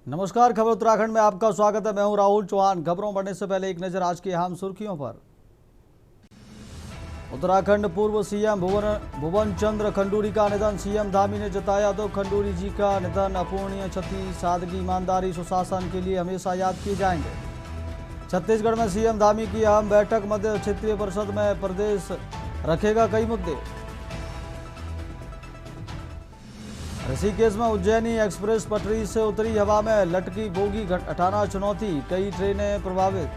नमस्कार, खबर उत्तराखंड में आपका स्वागत है। मैं हूं राहुल चौहान। खबरों बढ़ने से पहले एक नजर आज की अहम सुर्खियों पर। उत्तराखंड पूर्व सीएम भुवन चंद्र खंडूरी का निधन। सीएम धामी ने जताया दुख। खंडूरी जी का निधन अपूर्णीय क्षति, सादगी, ईमानदारी, सुशासन के लिए हमेशा याद किए जाएंगे। छत्तीसगढ़ में सीएम धामी की अहम बैठक। मध्य क्षेत्रीय परिषद में प्रदेश रखेगा कई मुद्दे। ऋषिकेश में उज्जैनी एक्सप्रेस पटरी से उतरी, हवा में लटकी बोगी हटाना चुनौती, कई ट्रेनें प्रभावित।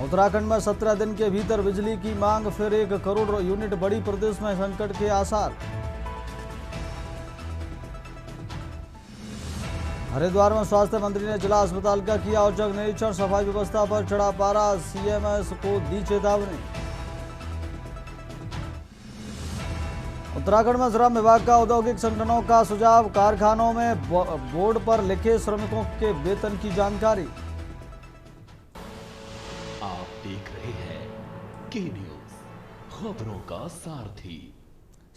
उत्तराखंड में 17 दिन के भीतर बिजली की मांग, फिर 1 करोड़ यूनिट बढ़ी, प्रदेश में संकट के आसार। हरिद्वार में स्वास्थ्य मंत्री ने जिला अस्पताल का किया औचक निरीक्षण, सफाई व्यवस्था पर चढ़ा पारा, सीएमएस को दी चेतावनी। उत्तराखंड में श्रम विभाग का औद्योगिक संगठनों का सुझाव, कारखानों में बोर्ड पर लिखे श्रमिकों के वेतन की जानकारी। आप देख रहे हैं के न्यूज, खबरों का सारथी।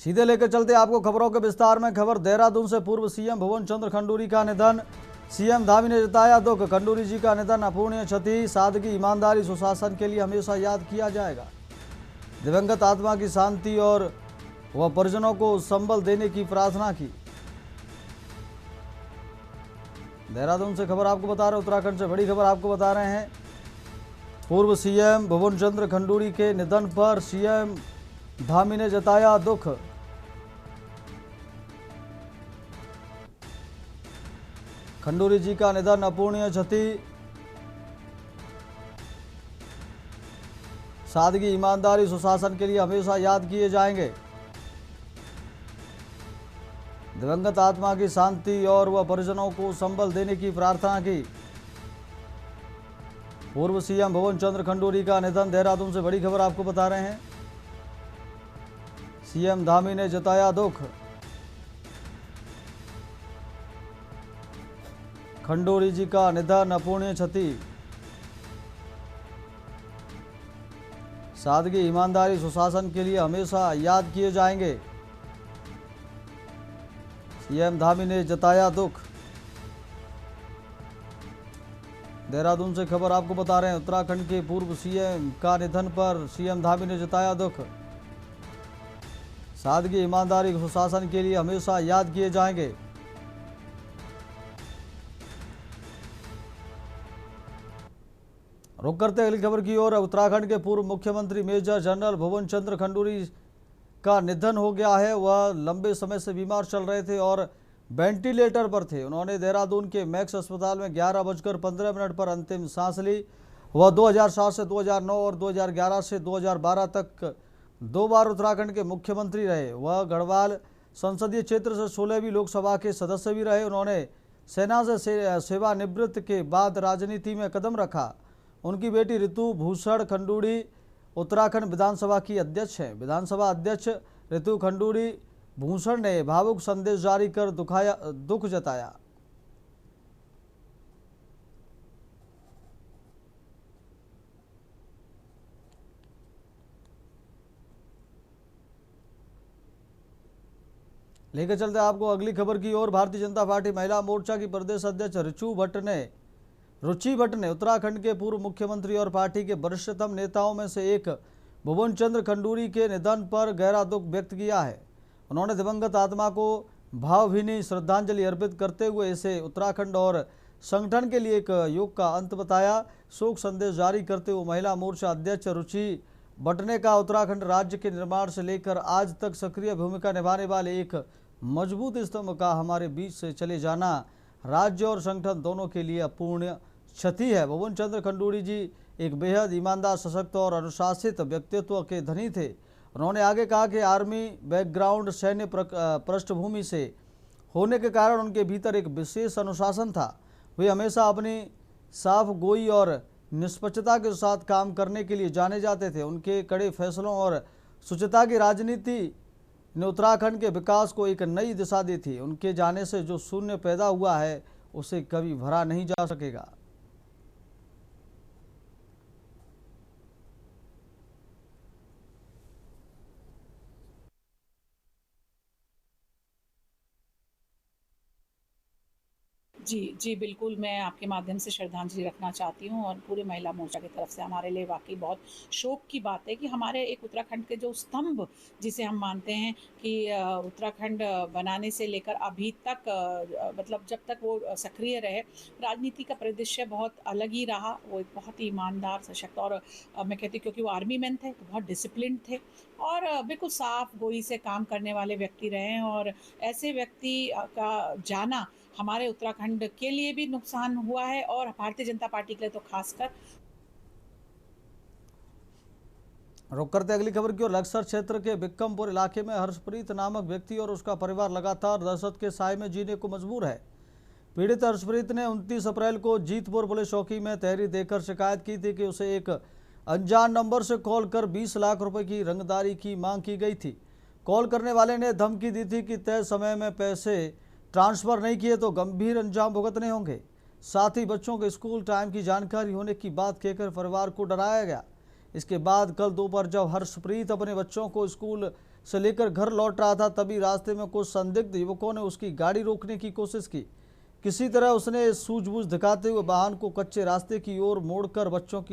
सीधे लेकर चलते आपको खबरों के विस्तार में। खबर देहरादून से। पूर्व सीएम भुवन चंद्र खंडूरी का निधन। सीएम धामी ने जताया दुख। खंडूरी जी का निधन अपूर्णीय क्षति, सादगी, ईमानदारी, सुशासन के लिए हमेशा याद किया जाएगा। दिवंगत आत्मा की शांति और वह परिजनों को संबल देने की प्रार्थना की। देहरादून से खबर आपको बता रहे हैं। उत्तराखंड से बड़ी खबर आपको बता रहे हैं। पूर्व सीएम भुवन चंद्र खंडूरी के निधन पर सीएम धामी ने जताया दुख। खंडूरी जी का निधन अपूर्णीय क्षति, सादगी, ईमानदारी, सुशासन के लिए हमेशा याद किए जाएंगे। दिवंगत आत्मा की शांति और वह परिजनों को संबल देने की प्रार्थना की। पूर्व सीएम भुवन चंद्र खंडूरी का निधन। देहरादून से बड़ी खबर आपको बता रहे हैं। सीएम धामी ने जताया दुख। खंडूरी जी का निधन अपूर्णीय क्षति, सादगी, ईमानदारी, सुशासन के लिए हमेशा याद किए जाएंगे। सीएम धामी ने जताया दुख। देहरादून से खबर आपको बता रहे हैं। उत्तराखंड के पूर्व सीएम का निधन पर सीएम धामी ने जताया दुख। सादगी, ईमानदारी, सुशासन के लिए हमेशा याद किए जाएंगे। रुक करते अगली खबर की ओर। उत्तराखंड के पूर्व मुख्यमंत्री मेजर जनरल भुवन चंद्र खंडूरी का निधन हो गया है। वह लंबे समय से बीमार चल रहे थे और वेंटिलेटर पर थे। उन्होंने देहरादून के मैक्स अस्पताल में 11:15 पर अंतिम सांस ली। वह 2007 से 2009 और 2011 से 2012 तक 2 बार उत्तराखंड के मुख्यमंत्री रहे। वह गढ़वाल संसदीय क्षेत्र से 16वीं लोकसभा के सदस्य भी रहे। उन्होंने सेना से सेवानिवृत्त के बाद राजनीति में कदम रखा। उनकी बेटी ऋतु भूषण खंडूरी उत्तराखंड विधानसभा की अध्यक्ष हैं। विधानसभा अध्यक्ष ऋतु खंडूरी भूषण ने भावुक संदेश जारी कर दुख जताया। लेकर चलते आपको अगली खबर की ओर। भारतीय जनता पार्टी महिला मोर्चा की प्रदेश अध्यक्ष रुचि भट्ट ने उत्तराखंड के पूर्व मुख्यमंत्री और पार्टी के वरिष्ठतम नेताओं में से एक भुवन चंद्र खंडूरी के निधन पर गहरा दुख व्यक्त किया है। उन्होंने दिवंगत आत्मा को भावभीनी श्रद्धांजलि अर्पित करते हुए इसे उत्तराखंड और संगठन के लिए एक युग का अंत बताया। शोक संदेश जारी करते हुए महिला मोर्चा अध्यक्ष रुचि भट्ट ने कहा, उत्तराखंड राज्य के निर्माण से लेकर आज तक सक्रिय भूमिका निभाने वाले एक मजबूत स्तंभ का हमारे बीच से चले जाना राज्य और संगठन दोनों के लिए अपूर्णीय क्षति है। भुवन चंद्र खंडूरी जी एक बेहद ईमानदार, सशक्त और अनुशासित व्यक्तित्व के धनी थे। उन्होंने आगे कहा कि आर्मी बैकग्राउंड, सैन्य पृष्ठभूमि से होने के कारण उनके भीतर एक विशेष अनुशासन था। वे हमेशा अपनी साफ गोई और निष्पक्षता के साथ काम करने के लिए जाने जाते थे। उनके कड़े फैसलों और शुचिता की राजनीति ने उत्तराखंड के विकास को एक नई दिशा दी थी। उनके जाने से जो शून्य पैदा हुआ है उसे कभी भरा नहीं जा सकेगा। जी, जी, बिल्कुल, मैं आपके माध्यम से श्रद्धांजलि रखना चाहती हूँ और पूरे महिला मोर्चा की तरफ से हमारे लिए वाक़ई बहुत शोक की बात है कि हमारे एक उत्तराखंड के जो स्तंभ जिसे हम मानते हैं कि उत्तराखंड बनाने से लेकर अभी तक मतलब जब तक वो सक्रिय रहे, राजनीति का परिदृश्य बहुत अलग ही रहा। वो एक बहुत ही ईमानदार, सशक्त और मैं कहती हूँ क्योंकि वो आर्मी मैन थे, तो बहुत डिसिप्लिन्ड थे और बिल्कुल साफ गोई से काम करने वाले व्यक्ति रहे हैं और ऐसे व्यक्ति का जाना हमारे उत्तराखंड के लिए भी नुकसान हुआ है और भारतीय जनता पार्टी के लिए तो खासकर। रुक करते अगली खबर की ओर। लक्सर क्षेत्र के बिक्कमपुर इलाके में हर्षप्रीत नामक व्यक्ति और उसका परिवार लगातार दहशत के साए में जीने को मजबूर है। पीड़ित हर्षप्रीत ने 29 अप्रैल को जीतपुर पुलिस चौकी में तहरीर देकर शिकायत की थी कि उसे एक अनजान नंबर से कॉल कर 20 लाख रुपए की रंगदारी की मांग की गई थी। कॉल करने वाले ने धमकी दी थी कि तय समय में पैसे ट्रांसफर नहीं किए तो गंभीर अंजाम भुगतने होंगे। साथ ही बच्चों के स्कूल टाइम की जानकारी होने की बात कहकर परिवार को डराया गया। इसके बाद कल दोपहर जब हर्षप्रीत अपने बच्चों को स्कूल से लेकर घर लौट रहा था, तभी रास्ते में कुछ संदिग्ध युवकों ने उसकी गाड़ी रोकने की कोशिश की। किसी तरह उसने सूझबूझ दिखाते हुए वाहन को कच्चे रास्ते की ओर मोड़कर बच्चों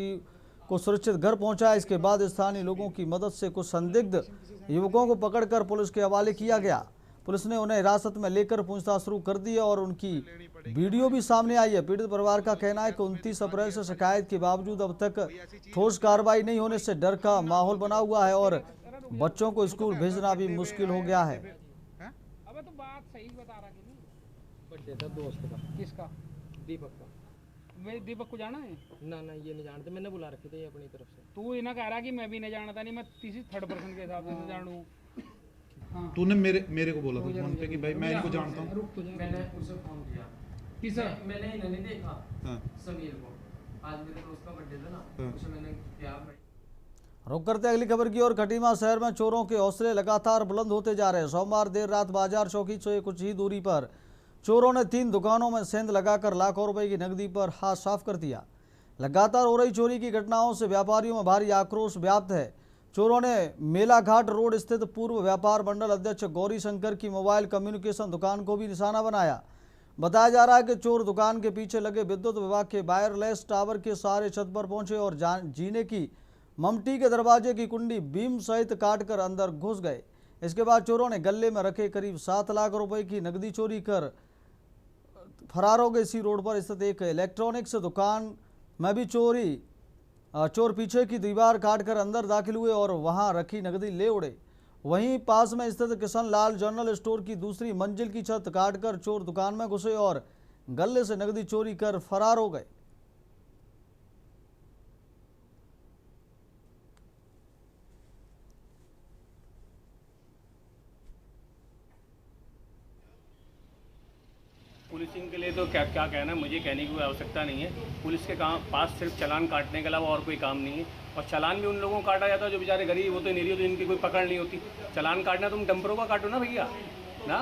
को सुरक्षित घर पहुंचाया। इसके बाद स्थानीय लोगों की मदद से कुछ संदिग्ध युवकों को पकड़कर पुलिस के हवाले किया गया। पुलिस ने उन्हें हिरासत में लेकर पूछताछ शुरू कर दी और उनकी वीडियो भी सामने आई है। पीड़ित परिवार का कहना है कि 29 अप्रैल से शिकायत के बावजूद अब तक ठोस कार्रवाई नहीं होने से डर का माहौल बना हुआ है और बच्चों को स्कूल भेजना भी मुश्किल हो गया है। अबे तो बात सही बता रहा कि बर्थडे था दोस्त का। किसका? दीपक का। मैं दीपक को जाना है? ना ना ये नहीं जानते, मैंने बुला रखे थे अपनी तरफ से। तू इन्हें कह रहा कि मैं भी नहीं जानता, नहीं मैं किसी थर्ड पर्सन के हिसाब से जानूं। हाँ। तूने मेरे को बोला था फोन पे कि भाई मैं इनको जानता हूँ। मैंने उसे फोन किया। किस? मैंने इन्हें नहीं देखा। हाँ। समीर को। आज मेरे दोस्त का बर्थडे था ना। हाँ। उसे मैंने किया। रुक करते अगली खबर की ओर। खटीमा शहर में चोरों के हौसले लगातार बुलंद होते जा रहे हैं। सोमवार देर रात बाजार चौकी से कुछ ही दूरी पर चोरों ने 3 दुकानों में सेंध लगाकर लाखों रुपए की नकदी पर हाथ साफ कर दिया। लगातार हो रही चोरी की घटनाओं से व्यापारियों में भारी आक्रोश व्याप्त है। चोरों ने मेलाघाट रोड स्थित पूर्व व्यापार मंडल अध्यक्ष गौरी शंकर की मोबाइल कम्युनिकेशन दुकान को भी निशाना बनाया। बताया जा रहा है कि चोर दुकान के पीछे लगे विद्युत विभाग के वायरलेस टावर के सहारे छत पर पहुंचे और जीने की ममटी के दरवाजे की कुंडी बीम सहित काटकर अंदर घुस गए। इसके बाद चोरों ने गले में रखे करीब 7 लाख रुपए की नकदी चोरी कर फरार हो गए। इसी रोड पर स्थित एक इलेक्ट्रॉनिक्स दुकान में भी चोर पीछे की दीवार काटकर अंदर दाखिल हुए और वहां रखी नकदी ले उड़े। वहीं पास में स्थित किशन लाल जनरल स्टोर की दूसरी मंजिल की छत काटकर चोर दुकान में घुसे और गले से नकदी चोरी कर फरार हो गए। पुलिसिंग के लिए तो क्या क्या कहना है, मुझे कहने की कोई आवश्यकता नहीं है। पुलिस के पास सिर्फ चालान काटने के अलावा और कोई काम नहीं है और चालान भी उन लोगों को काटा जाता है जो बेचारे गरीब होते, निरीह होते, इनकी कोई पकड़ नहीं होती। चालान काटना तुम डंपरों का काटो ना भैया, ना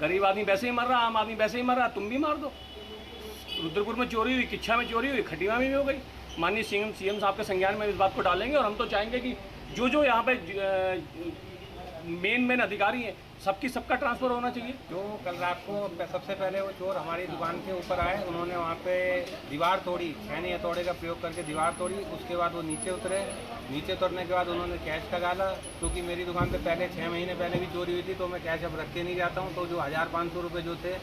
गरीब आदमी वैसे ही मर रहा, आम आदमी वैसे ही मर रहा, तुम भी मार दो। रुद्रपुर में चोरी हुई, किच्छा में चोरी हुई, खटीमा में भी हो गई। माननीय सीएम साहब के संज्ञान में इस बात को डालेंगे और हम तो चाहेंगे कि जो यहाँ पे मेन अधिकारी हैं सबका ट्रांसफ़र होना चाहिए। जो कल रात को सबसे पहले वो चोर हमारी दुकान के ऊपर आए, उन्होंने वहाँ पे दीवार तोड़ी, छेनी हथौड़े का प्रयोग करके दीवार तोड़ी। उसके बाद वो नीचे उतरे, नीचे उतरने के बाद उन्होंने कैश का गाला, क्योंकि मेरी दुकान पे पहले 6 महीने पहले भी चोरी हुई थी तो मैं कैश अब रख के नहीं जाता हूँ। तो जो 1500 रुपये जो थे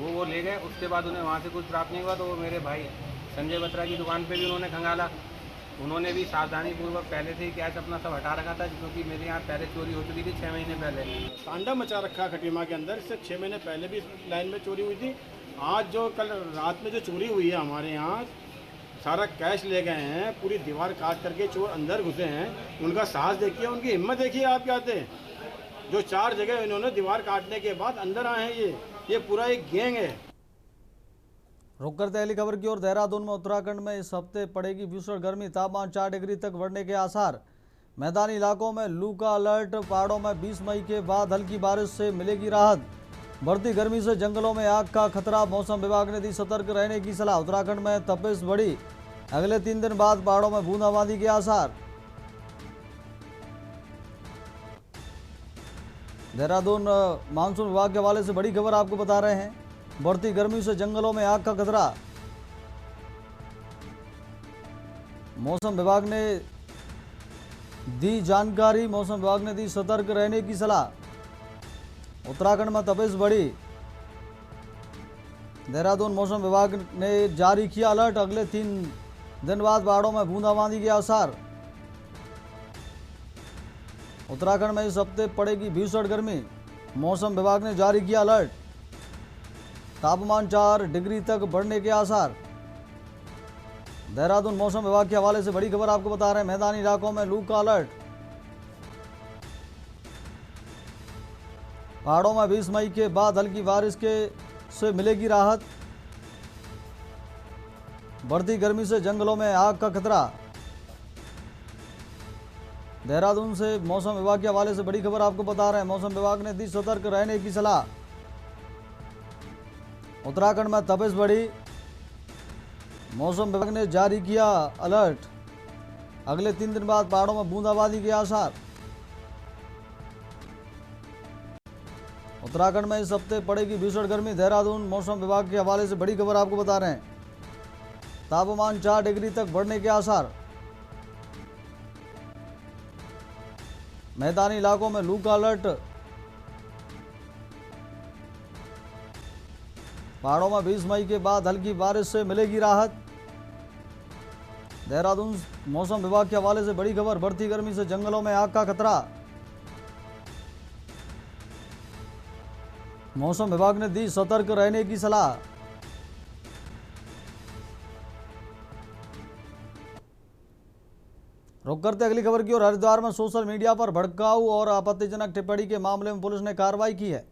वो ले गए। उसके बाद उन्हें वहाँ से कुछ प्राप्त नहीं हुआ तो वो मेरे भाई संजय बत्रा की दुकान पर भी उन्होंने खंगाला। उन्होंने भी सावधानीपूर्वक पहले से ही कैश अपना सब हटा रखा था, क्योंकि मेरे यहाँ पहले चोरी हो चुकी थी 6 महीने पहले। तांडव मचा रखा खटीमा के अंदर। इससे 6 महीने पहले भी लाइन में चोरी हुई थी। आज जो कल रात में जो चोरी हुई है हमारे यहाँ, सारा कैश ले गए हैं, पूरी दीवार काट करके चोर अंदर घुसे हैं। उनका साहस देखिए, उनकी हिम्मत देखिए। आप क्या थे जो 4 जगह इन्होंने दीवार काटने के बाद अंदर आए हैं, ये पूरा एक गैंग है। रुक करते अगली खबर की ओर। देहरादून में उत्तराखंड में इस हफ्ते पड़ेगी भीषण गर्मी। तापमान 4 डिग्री तक बढ़ने के आसार। मैदानी इलाकों में लू का अलर्ट। पहाड़ों में 20 मई के बाद हल्की बारिश से मिलेगी राहत। बढ़ती गर्मी से जंगलों में आग का खतरा। मौसम विभाग ने दी सतर्क रहने की सलाह। उत्तराखंड में तपिश बढ़ी। अगले 3 दिन बाद पहाड़ों में बूंदाबांदी के आसार। देहरादून मानसून विभाग के हवाले से बड़ी खबर आपको बता रहे हैं। बढ़ती गर्मी से जंगलों में आग का खतरा। मौसम विभाग ने दी जानकारी, मौसम विभाग ने दी सतर्क रहने की सलाह। उत्तराखंड में तपिश बढ़ी। देहरादून मौसम विभाग ने जारी किया अलर्ट, अगले 3 दिन बाद पहाड़ों में बूंदाबांदी के आसार। उत्तराखंड में इस हफ्ते पड़ेगी भीषण गर्मी, मौसम विभाग ने जारी किया अलर्ट। तापमान 4 डिग्री तक बढ़ने के आसार। देहरादून मौसम विभाग के हवाले से बड़ी खबर आपको बता रहे हैं, मैदानी इलाकों में लू का अलर्ट। पहाड़ों में 20 मई के बाद हल्की बारिश से मिलेगी राहत। बढ़ती गर्मी से जंगलों में आग का खतरा। देहरादून से मौसम विभाग के हवाले से बड़ी खबर आपको बता रहे हैं, मौसम विभाग ने दी सतर्क रहने की सलाह। उत्तराखंड में तपिश बढ़ी, मौसम विभाग ने जारी किया अलर्ट, अगले 3 दिन बाद पहाड़ों में बूंदाबांदी के आसार। उत्तराखंड में इस हफ्ते पड़ेगी भीषण गर्मी, देहरादून मौसम विभाग के हवाले से बड़ी खबर आपको बता रहे हैं। तापमान 4 डिग्री तक बढ़ने के आसार। मैदानी इलाकों में लू का अलर्ट। पहाड़ों में 20 मई के बाद हल्की बारिश से मिलेगी राहत। देहरादून मौसम विभाग के हवाले से बड़ी खबर, बढ़ती गर्मी से जंगलों में आग का खतरा। मौसम विभाग ने दी सतर्क रहने की सलाह। रुक करते अगली खबर की ओर। हरिद्वार में सोशल मीडिया पर भड़काऊ और आपत्तिजनक टिप्पणी के मामले में पुलिस ने कार्रवाई की है।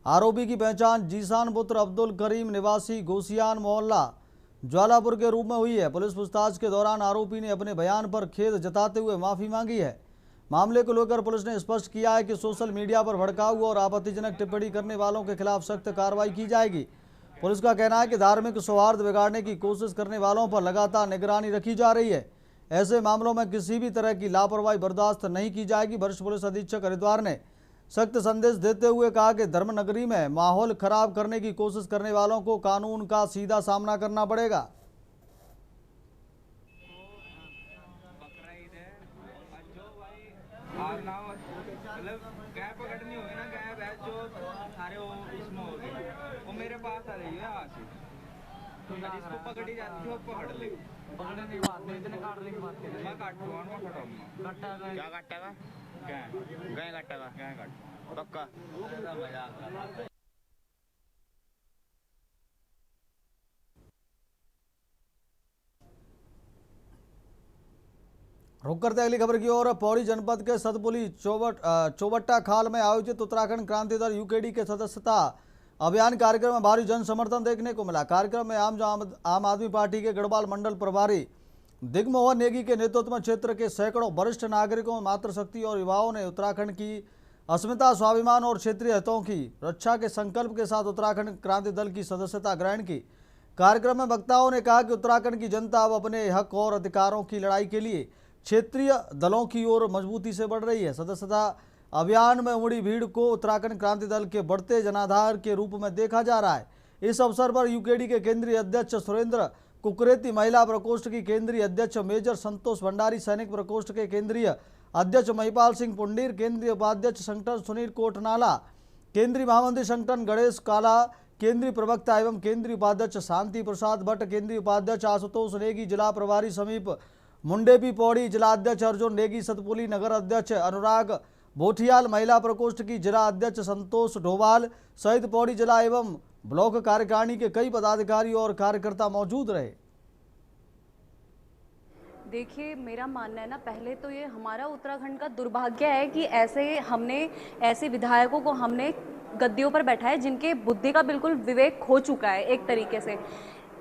आरोपी की पहचान जीशान पुत्र अब्दुल करीम निवासी गोसियान मोहल्ला ज्वालापुर के रूप में हुई है। पुलिस पूछताछ के दौरान आरोपी ने अपने बयान पर खेद जताते हुए माफी मांगी है। मामले को लेकर पुलिस ने स्पष्ट किया है कि सोशल मीडिया पर भड़काऊ और आपत्तिजनक टिप्पणी करने वालों के खिलाफ सख्त कार्रवाई की जाएगी। पुलिस का कहना है कि धार्मिक सौहार्द बिगाड़ने की कोशिश करने वालों पर लगातार निगरानी रखी जा रही है। ऐसे मामलों में किसी भी तरह की लापरवाही बर्दाश्त नहीं की जाएगी। वरिष्ठ पुलिस अधीक्षक हरिद्वार ने सख्त संदेश देते हुए कहा कि धर्मनगरी में माहौल खराब करने की कोशिश करने वालों को कानून का सीधा सामना करना पड़ेगा। जिसको पकड़ी जाती है वो पकड़ ले। पकड़ने के बाद इतने काटने के बाद मैं काटूंगा और मैं कटाऊंगा। कट्टा क्या काटेगा? गाय काटेगा। गाय काट पक्का। मजाक। रुक करते अगली खबर की ओर। पौड़ी जनपद के सतपुली चौबट्टा खाल में आयोजित उत्तराखंड क्रांति दल यूकेडी के सदस्यता अभियान कार्यक्रम में भारी जन समर्थन देखने को मिला। कार्यक्रम में आम आदमी पार्टी के गढ़वाल मंडल प्रभारी दिग्मोहन नेगी के नेतृत्व में क्षेत्र के सैकड़ों वरिष्ठ नागरिकों, मातृशक्ति और युवाओं ने उत्तराखंड की अस्मिता, स्वाभिमान और क्षेत्रीय हितों की रक्षा के संकल्प के साथ उत्तराखंड क्रांति दल की सदस्यता ग्रहण की। कार्यक्रम में वक्ताओं ने कहा कि उत्तराखंड की जनता अब अपने हक और अधिकारों की लड़ाई के लिए क्षेत्रीय दलों की ओर मजबूती से बढ़ रही है। सदस्यता अभियान में उमड़ी भीड़ को उत्तराखंड क्रांति दल के बढ़ते जनाधार के रूप में देखा जा रहा है। इस अवसर पर यूकेडी के केंद्रीय अध्यक्ष सुरेंद्र कुकरेती, महिला प्रकोष्ठ की केंद्रीय अध्यक्ष मेजर संतोष भंडारी, सैनिक प्रकोष्ठ के केंद्रीय अध्यक्ष महिपाल सिंह पुंडीर, केंद्रीय उपाध्यक्ष संगठन सुनील कोटनाला, केंद्रीय महामंत्री संगठन गणेश काला, केंद्रीय प्रवक्ता एवं केंद्रीय उपाध्यक्ष शांति प्रसाद भट्ट, केंद्रीय उपाध्यक्ष आशुतोष नेगी, जिला प्रभारी समीप मुंडेपी पौड़ी, जिला अध्यक्ष अर्जुन नेगी सतपुली, नगर अध्यक्ष अनुराग बोठियाल, महिला प्रकोष्ठ की जिला अध्यक्ष संतोष ढोवाल सहित पौड़ी जिला एवं ब्लॉक कार्यकारिणी के कई पदाधिकारी और कार्यकर्ता मौजूद रहे। देखिए, मेरा मानना है ना, पहले तो ये हमारा उत्तराखंड का दुर्भाग्य है कि ऐसे विधायकों को हमने गद्दियों पर बैठा है जिनके बुद्धि का बिल्कुल विवेक खो चुका है। एक तरीके से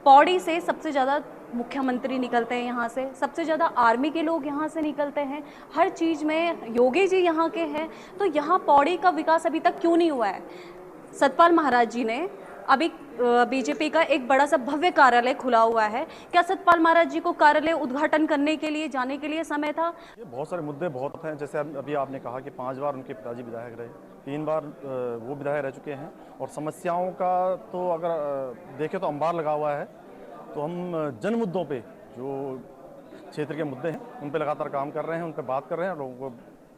पौड़ी से सबसे ज़्यादा मुख्यमंत्री निकलते हैं, यहाँ से सबसे ज़्यादा आर्मी के लोग यहाँ से निकलते हैं, हर चीज़ में योगी जी यहाँ के हैं। तो यहाँ पौड़ी का विकास अभी तक क्यों नहीं हुआ है? सतपाल महाराज जी ने अभी बीजेपी का एक बड़ा सा भव्य कार्यालय खुला हुआ है। क्या सतपाल महाराज जी को कार्यालय उद्घाटन करने के लिए जाने के लिए समय था? ये बहुत सारे मुद्दे बहुत हैं। जैसे अभी आपने कहा कि 5 बार उनके पिताजी विधायक रहे, 3 बार वो विधायक रह चुके हैं और समस्याओं का तो अगर देखें तो अंबार लगा हुआ है। तो हम जन मुद्दों पे जो क्षेत्र के मुद्दे हैं उन पे लगातार काम कर रहे हैं, उन पे बात कर रहे हैं, लोगों को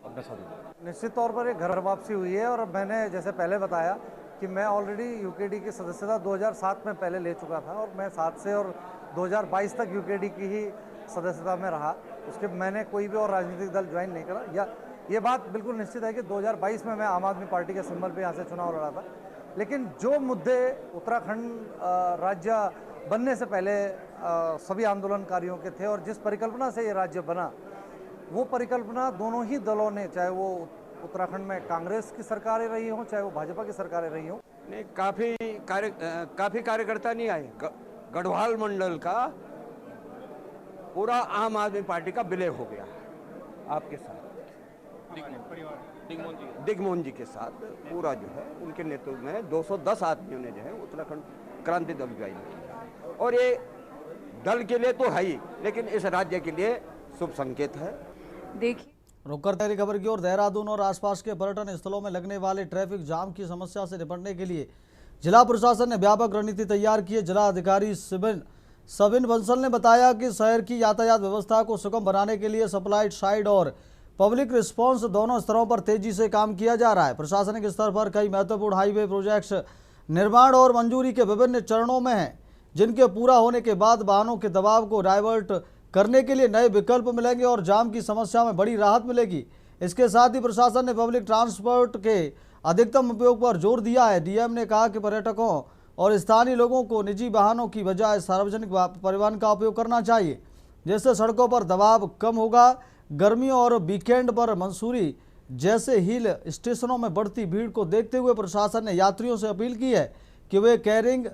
अपने साथ। निश्चित तौर पर एक घर वापसी हुई है और मैंने जैसे पहले बताया कि मैं ऑलरेडी यूकेडी की सदस्यता 2007 में पहले ले चुका था और मैं 7 से और 2022 तक यूकेडी की ही सदस्यता में रहा। उसके मैंने कोई भी और राजनीतिक दल ज्वाइन नहीं करा। या ये बात बिल्कुल निश्चित है कि 2022 में मैं आम आदमी पार्टी के सिंबल पे यहाँ से चुनाव लड़ा था, लेकिन जो मुद्दे उत्तराखंड राज्य बनने से पहले सभी आंदोलनकारियों के थे और जिस परिकल्पना से ये राज्य बना, वो परिकल्पना दोनों ही दलों ने, चाहे वो उत्तराखंड में कांग्रेस की सरकारें रही हों चाहे वो भाजपा की सरकारें रही हों, नहीं काफ़ी कार्यकर्ता नहीं आए। गढ़वाल मंडल का पूरा आम आदमी पार्टी का विलय हो गया आपके साथ, दिग्मोहन जी के साथ पूरा जो है उनके नेतृत्व में 210 आदमियों ने जो है उत्तराखंड क्रांति दल ज्वाइन किया। और ये दल के लिए तो है ही, लेकिन इस राज्य के लिए शुभ संकेत है। देखिए रुक करते हैं खबर की ओर। देहरादून और आसपास के पर्यटन स्थलों में लगने वाले ट्रैफिक जाम की समस्या से निपटने के लिए जिला प्रशासन ने व्यापक रणनीति तैयार की है। जिला अधिकारी सबिन बंसल ने बताया कि शहर की यातायात व्यवस्था को सुगम बनाने के लिए सप्लाई साइड और पब्लिक रिस्पांस दोनों स्तरों पर तेजी से काम किया जा रहा है। प्रशासनिक स्तर पर कई महत्वपूर्ण हाईवे प्रोजेक्ट्स निर्माण और मंजूरी के विभिन्न चरणों में हैं, जिनके पूरा होने के बाद वाहनों के दबाव को डाइवर्ट करने के लिए नए विकल्प मिलेंगे और जाम की समस्या में बड़ी राहत मिलेगी। इसके साथ ही प्रशासन ने पब्लिक ट्रांसपोर्ट के अधिकतम उपयोग पर जोर दिया है। डीएम ने कहा कि पर्यटकों और स्थानीय लोगों को निजी वाहनों की बजाय सार्वजनिक परिवहन का उपयोग करना चाहिए, जिससे सड़कों पर दबाव कम होगा। गर्मियों और वीकेंड पर मंसूरी जैसे हिल स्टेशनों में बढ़ती भीड़ को देखते हुए प्रशासन ने यात्रियों से अपील की है कि वे कैरिंग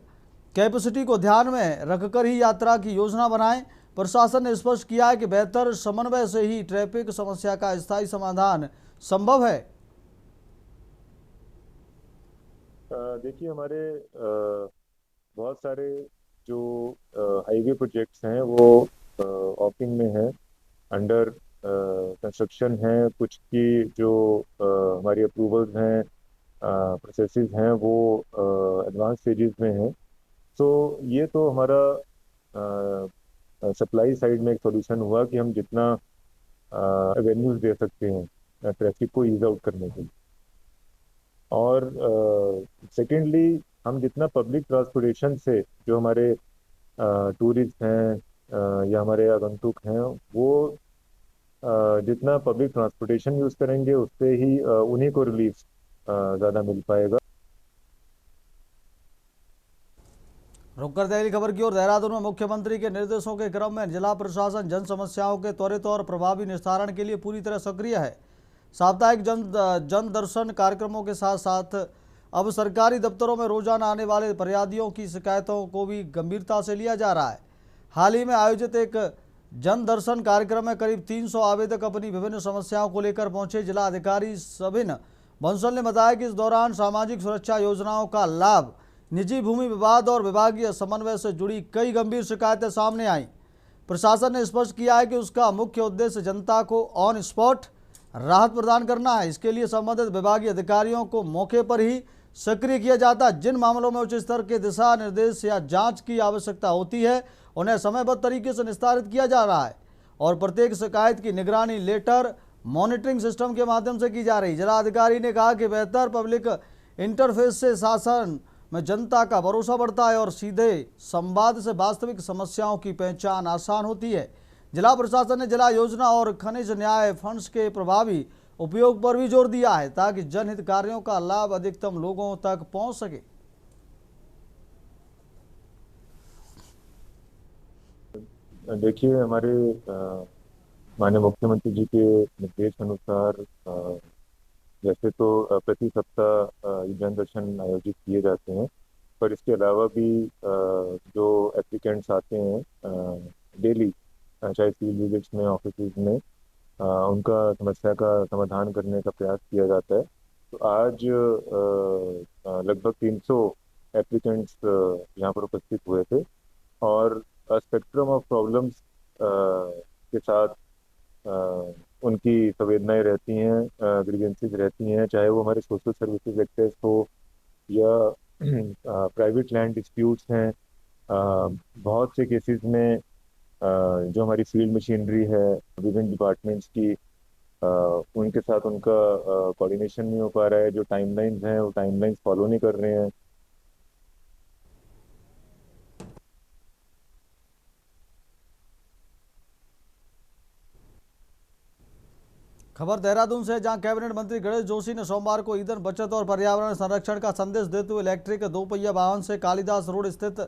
कैपेसिटी को ध्यान में रखकर ही यात्रा की योजना बनाएं। प्रशासन ने स्पष्ट किया है कि बेहतर समन्वय से ही ट्रैफिक समस्या का स्थायी समाधान संभव है। देखिए, हमारे बहुत सारे जो हाईवे प्रोजेक्ट्स हैं वो ऑफिंग में हैं, अंडर कंस्ट्रक्शन है। कुछ की जो हमारी अप्रूवल्स हैं, प्रोसेसेस हैं, वो एडवांस स्टेजेस में हैं। तो ये तो हमारा सप्लाई साइड में एक सॉल्यूशन हुआ कि हम जितना एवेन्यूज दे सकते हैं ट्रैफिक को ईज आउट करने के लिए। और सेकेंडली, हम जितना पब्लिक ट्रांसपोर्टेशन से जो हमारे टूरिस्ट हैं या हमारे आगंतुक हैं, वो जितना पब्लिक ट्रांसपोर्टेशन यूज़ करेंगे उससे ही उन्हीं को रिलीफ ज़्यादा मिल पाएगा। रुक कर अगली खबर की ओर। देहरादून में मुख्यमंत्री के निर्देशों के क्रम में जिला प्रशासन जन समस्याओं के त्वरित और प्रभावी निस्तारण के लिए पूरी तरह सक्रिय है। साप्ताहिक जन दर्शन कार्यक्रमों के साथ साथ अब सरकारी दफ्तरों में रोजाना आने वाले फरियादियों की शिकायतों को भी गंभीरता से लिया जा रहा है। हाल ही में आयोजित एक जन दर्शन कार्यक्रम में करीब 300 आवेदक अपनी विभिन्न समस्याओं को लेकर पहुंचे। जिला अधिकारी सबिन बंसल ने बताया कि इस दौरान सामाजिक सुरक्षा योजनाओं का लाभ, निजी भूमि विवाद और विभागीय समन्वय से जुड़ी कई गंभीर शिकायतें सामने आईं। प्रशासन ने स्पष्ट किया है कि उसका मुख्य उद्देश्य जनता को ऑन स्पॉट राहत प्रदान करना है। इसके लिए संबंधित विभागीय अधिकारियों को मौके पर ही सक्रिय किया जाता है। जिन मामलों में उच्च स्तर के दिशा निर्देश या जांच की आवश्यकता होती है, उन्हें समयबद्ध तरीके से निस्तारित किया जा रहा है और प्रत्येक शिकायत की निगरानी लेटर मॉनिटरिंग सिस्टम के माध्यम से की जा रही। जिला अधिकारी ने कहा कि बेहतर पब्लिक इंटरफेस से शासन में जनता का भरोसा बढ़ता है और सीधे संवाद से वास्तविक समस्याओं की पहचान आसान होती है। जिला प्रशासन ने जिला योजना और खनिज न्याय फंड्स के प्रभावी उपयोग पर भी जोर दिया है ताकि जनहित कार्यों का लाभ अधिकतम लोगों तक पहुंच सके। देखिए, हमारे माननीय मुख्यमंत्री जी के निर्देश अनुसार वैसे तो प्रति सप्ताह जन दर्शन आयोजित किए जाते हैं, पर इसके अलावा भी जो एप्लीकेंट्स आते हैं डेली, चाहे सिविल विजिट्स में, ऑफिस में, उनका समस्या का समाधान करने का प्रयास किया जाता है। तो आज लगभग 300 एप्लीकेंट्स यहाँ पर उपस्थित हुए थे और स्पेक्ट्रम ऑफ प्रॉब्लम्स के साथ उनकी संवेदनाएं रहती हैं, ग्रीवेंसेस रहती हैं, चाहे वो हमारे सोशल सर्विसेज एक्सेस हो या प्राइवेट लैंड डिस्प्यूट्स हैं। बहुत से केसेस में जो हमारी फील्ड मशीनरी है विभिन्न डिपार्टमेंट्स की, उनके साथ उनका कोऑर्डिनेशन नहीं हो पा रहा है। जो टाइमलाइंस हैं वो टाइमलाइंस फॉलो नहीं कर रहे हैं। खबर देहरादून से, जहां कैबिनेट मंत्री गणेश जोशी ने सोमवार को ईंधन बचत और पर्यावरण संरक्षण का संदेश देते हुए इलेक्ट्रिक दोपहिया वाहन से कालिदास रोड स्थित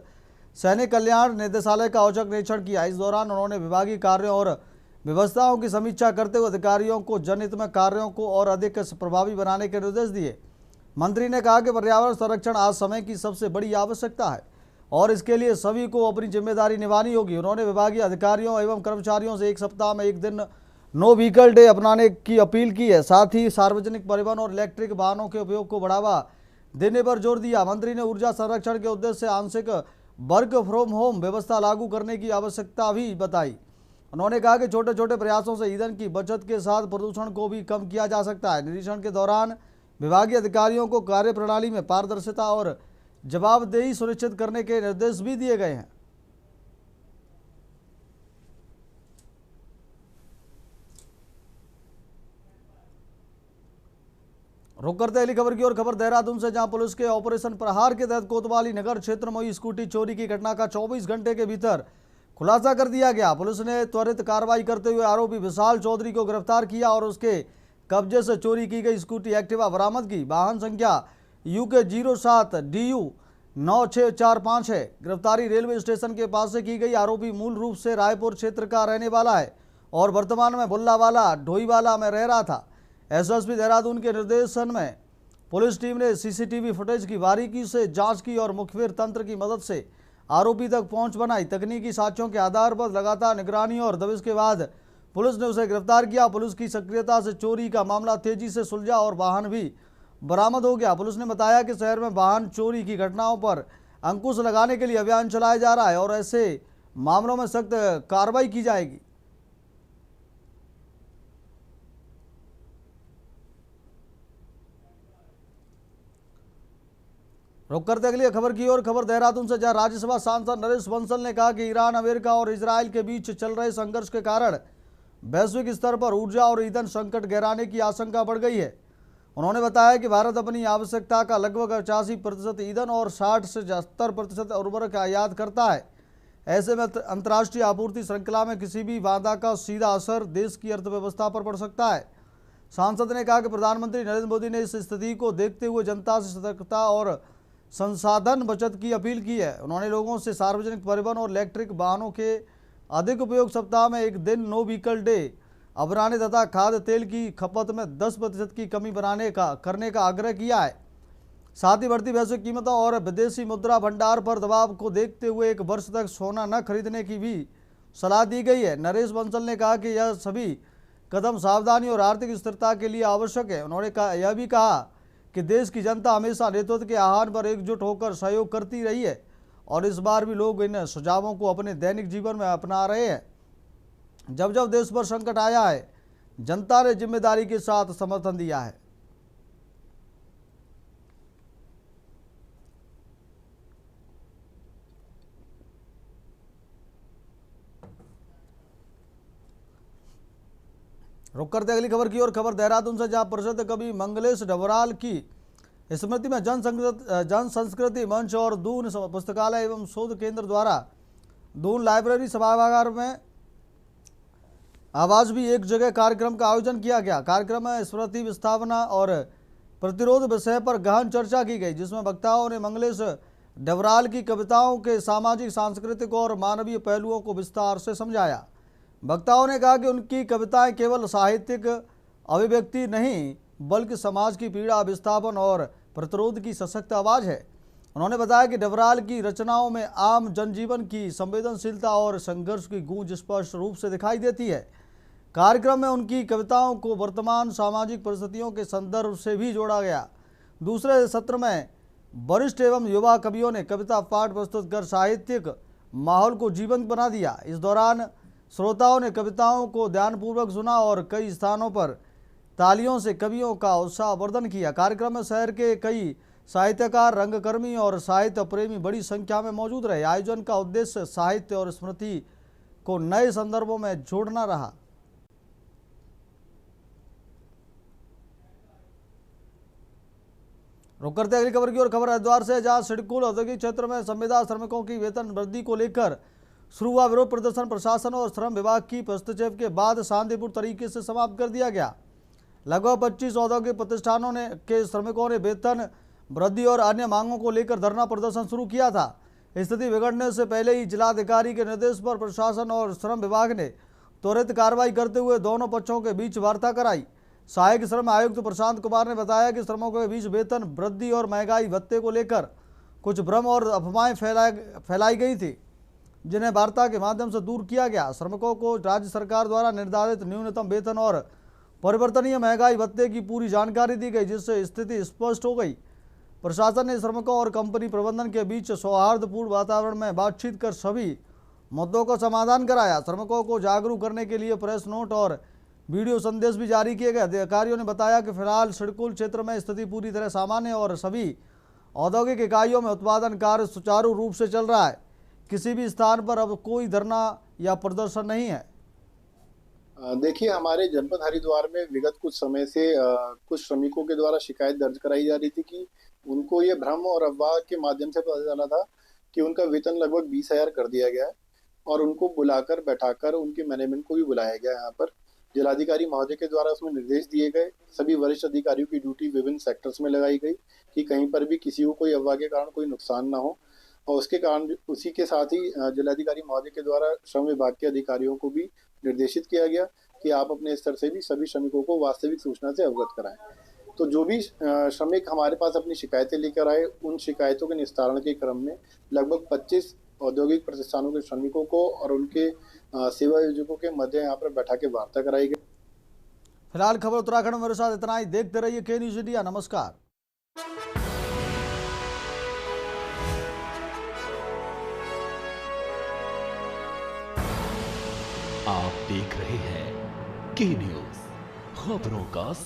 सैनिक कल्याण निदेशालय का औचक निरीक्षण किया। इस दौरान उन्होंने विभागीय कार्यों और व्यवस्थाओं की समीक्षा करते हुए अधिकारियों को जनहित में कार्यों को और अधिक प्रभावी बनाने के निर्देश दिए। मंत्री ने कहा कि पर्यावरण संरक्षण आज समय की सबसे बड़ी आवश्यकता है और इसके लिए सभी को अपनी जिम्मेदारी निभानी होगी। उन्होंने विभागीय अधिकारियों एवं कर्मचारियों से एक सप्ताह में एक दिन नो व्हीकल डे अपनाने की अपील की है। साथ ही सार्वजनिक परिवहन और इलेक्ट्रिक वाहनों के उपयोग को बढ़ावा देने पर जोर दिया। मंत्री ने ऊर्जा संरक्षण के उद्देश्य से आंशिक वर्क फ्रॉम होम व्यवस्था लागू करने की आवश्यकता भी बताई। उन्होंने कहा कि छोटे छोटे प्रयासों से ईंधन की बचत के साथ प्रदूषण को भी कम किया जा सकता है। निरीक्षण के दौरान विभागीय अधिकारियों को कार्यप्रणाली में पारदर्शिता और जवाबदेही सुनिश्चित करने के निर्देश भी दिए गए हैं। रुक करते अगली खबर की ओर। खबर देहरादून से, जहां पुलिस के ऑपरेशन प्रहार के तहत कोतवाली नगर क्षेत्र में हुई स्कूटी चोरी की घटना का 24 घंटे के भीतर खुलासा कर दिया गया। पुलिस ने त्वरित कार्रवाई करते हुए आरोपी विशाल चौधरी को गिरफ्तार किया और उसके कब्जे से चोरी की गई स्कूटी एक्टिवा बरामद की। वाहन संख्या UK 07 DU 9645 है। गिरफ्तारी रेलवे स्टेशन के पास से की गई। आरोपी मूल रूप से रायपुर क्षेत्र का रहने वाला है और वर्तमान में बुल्लावाला ढोईवाला में रह रहा था। SSP देहरादून के निर्देशन में पुलिस टीम ने CCTV फुटेज की बारीकी से जांच की और मुखबिर तंत्र की मदद से आरोपी तक पहुंच बनाई। तकनीकी साक्ष्यों के आधार पर लगातार निगरानी और दबिश के बाद पुलिस ने उसे गिरफ्तार किया। पुलिस की सक्रियता से चोरी का मामला तेजी से सुलझा और वाहन भी बरामद हो गया। पुलिस ने बताया कि शहर में वाहन चोरी की घटनाओं पर अंकुश लगाने के लिए अभियान चलाया जा रहा है और ऐसे मामलों में सख्त कार्रवाई की जाएगी। रुक करते अगली खबर की ओर। खबर देहरादून से, जहां राज्यसभा सांसद नरेश बंसल ने कहा कि ईरान, अमेरिका और इजराइल के बीच चल रहे संघर्ष के कारण वैश्विक स्तर पर ऊर्जा और ईंधन संकट गहराने की आशंका बढ़ गई है। उन्होंने बताया कि भारत अपनी आवश्यकता का लगभग 85% ईंधन और 60 से 70% उर्वरक आयात करता है। ऐसे में अंतर्राष्ट्रीय आपूर्ति श्रृंखला में किसी भी बाधा का सीधा असर देश की अर्थव्यवस्था पर पड़ सकता है। सांसद ने कहा कि प्रधानमंत्री नरेंद्र मोदी ने इस स्थिति को देखते हुए जनता से सतर्कता और संसाधन बचत की अपील की है। उन्होंने लोगों से सार्वजनिक परिवहन और इलेक्ट्रिक वाहनों के अधिक उपयोग, सप्ताह में एक दिन नो व्हीकल डे अपनाने तथा खाद्य तेल की खपत में 10% की कमी करने का आग्रह किया है। साथ ही बढ़ती वैश्विक कीमतों और विदेशी मुद्रा भंडार पर दबाव को देखते हुए 1 वर्ष तक सोना न खरीदने की भी सलाह दी गई है। नरेश बंसल ने कहा कि यह सभी कदम सावधानी और आर्थिक स्थिरता के लिए आवश्यक है। उन्होंने यह भी कहा कि देश की जनता हमेशा नेतृत्व के आह्वान पर एकजुट होकर सहयोग करती रही है और इस बार भी लोग इन सुझावों को अपने दैनिक जीवन में अपना रहे हैं। जब जब देश पर संकट आया है, जनता ने जिम्मेदारी के साथ समर्थन दिया है। रुक करते अगली खबर की ओर। खबर देहरादून से, जहां प्रसिद्ध कवि मंगलेश डबराल की स्मृति में जन संस्कृति मंच और दून पुस्तकालय एवं शोध केंद्र द्वारा दून लाइब्रेरी सभागार में आवाज भी एक जगह कार्यक्रम का आयोजन किया गया। कार्यक्रम में स्मृति विस्थापना और प्रतिरोध विषय पर गहन चर्चा की गई, जिसमें वक्ताओं ने मंगलेश डबराल की कविताओं के सामाजिक, सांस्कृतिक और मानवीय पहलुओं को विस्तार से समझाया। वक्ताओं ने कहा कि उनकी कविताएं केवल साहित्यिक अभिव्यक्ति नहीं बल्कि समाज की पीड़ा, विस्थापन और प्रतिरोध की सशक्त आवाज़ है। उन्होंने बताया कि डबराल की रचनाओं में आम जनजीवन की संवेदनशीलता और संघर्ष की गूंज स्पष्ट रूप से दिखाई देती है। कार्यक्रम में उनकी कविताओं को वर्तमान सामाजिक परिस्थितियों के संदर्भ से भी जोड़ा गया। दूसरे सत्र में वरिष्ठ एवं युवा कवियों ने कविता पाठ प्रस्तुत कर साहित्यिक माहौल को जीवंत बना दिया। इस दौरान श्रोताओं ने कविताओं को ध्यानपूर्वक सुना और कई स्थानों पर तालियों से कवियों का उत्साहवर्धन किया। कार्यक्रम में शहर के कई साहित्यकार, रंगकर्मी और साहित्य प्रेमी बड़ी संख्या में मौजूद रहे। आयोजन का उद्देश्य साहित्य और स्मृति को नए संदर्भों में जोड़ना रहा। रुक करते अगली खबर की ओर। खबर हरिद्वार से, जहां सिडकुल औद्योगिक क्षेत्र में संविदा श्रमिकों की वेतन वृद्धि को लेकर शुरू हुआ विरोध प्रदर्शन प्रशासन और श्रम विभाग की हस्तक्षेप के बाद शांतिपूर्ण तरीके से समाप्त कर दिया गया। लगभग 25 औद्योगिक प्रतिष्ठानों के श्रमिकों ने वेतन वृद्धि और अन्य मांगों को लेकर धरना प्रदर्शन शुरू किया था। स्थिति बिगड़ने से पहले ही जिलाधिकारी के निर्देश पर प्रशासन और श्रम विभाग ने त्वरित कार्रवाई करते हुए दोनों पक्षों के बीच वार्ता कराई। सहायक श्रम आयुक्त प्रशांत कुमार ने बताया कि श्रमिकों के बीच वेतन वृद्धि और महंगाई भत्ते को लेकर कुछ भ्रम और अफवाहें फैलाई गई थी, जिन्हें वार्ता के माध्यम से दूर किया गया। श्रमिकों को राज्य सरकार द्वारा निर्धारित न्यूनतम वेतन और परिवर्तनीय महंगाई भत्ते की पूरी जानकारी दी गई, जिससे स्थिति स्पष्ट हो गई। प्रशासन ने श्रमिकों और कंपनी प्रबंधन के बीच सौहार्दपूर्ण वातावरण में बातचीत कर सभी मुद्दों का समाधान कराया। श्रमिकों को जागरूक करने के लिए प्रेस नोट और वीडियो संदेश भी जारी किए गए। अधिकारियों ने बताया कि फिलहाल सिडकुल क्षेत्र में स्थिति पूरी तरह सामान्य और सभी औद्योगिक इकाइयों में उत्पादन कार्य सुचारू रूप से चल रहा है। किसी भी स्थान पर अब कोई धरना या प्रदर्शन नहीं है। देखिए, हमारे जनपद हरिद्वार में विगत कुछ समय से कुछ श्रमिकों के द्वारा शिकायत दर्ज कराई जा रही थी कि उनको ये भ्रम और अफवाह के माध्यम से पता चला था कि उनका वेतन लगभग 20,000 कर दिया गया है और उनको बुलाकर बैठाकर उनके मैनेजमेंट को भी बुलाया गया। यहाँ पर जिलाधिकारी महोदय के द्वारा उसमें निर्देश दिए गए। सभी वरिष्ठ अधिकारियों की ड्यूटी विभिन्न सेक्टर्स में लगाई गई कि कहीं पर भी किसी को कोई अफवाह के कारण कोई नुकसान ना हो। और उसके कारण उसी के साथ ही जिलाधिकारी महोदय के द्वारा श्रम विभाग के अधिकारियों को भी निर्देशित किया गया कि आप अपने स्तर से भी सभी श्रमिकों को वास्तविक सूचना से अवगत कराएं। तो जो भी श्रमिक हमारे पास अपनी शिकायतें लेकर आए, उन शिकायतों के निस्तारण के क्रम में लगभग 25 औद्योगिक प्रतिष्ठानों के श्रमिकों को और उनके सेवा आयोजकों के मध्य यहाँ पर बैठा के वार्ता कराई गई। फिलहाल खबर उत्तराखंड में मेरे साथ इतना ही। देखते रहिए के न्यूज़ इंडिया। नमस्कार। आप देख रहे हैं के न्यूज़, खबरों का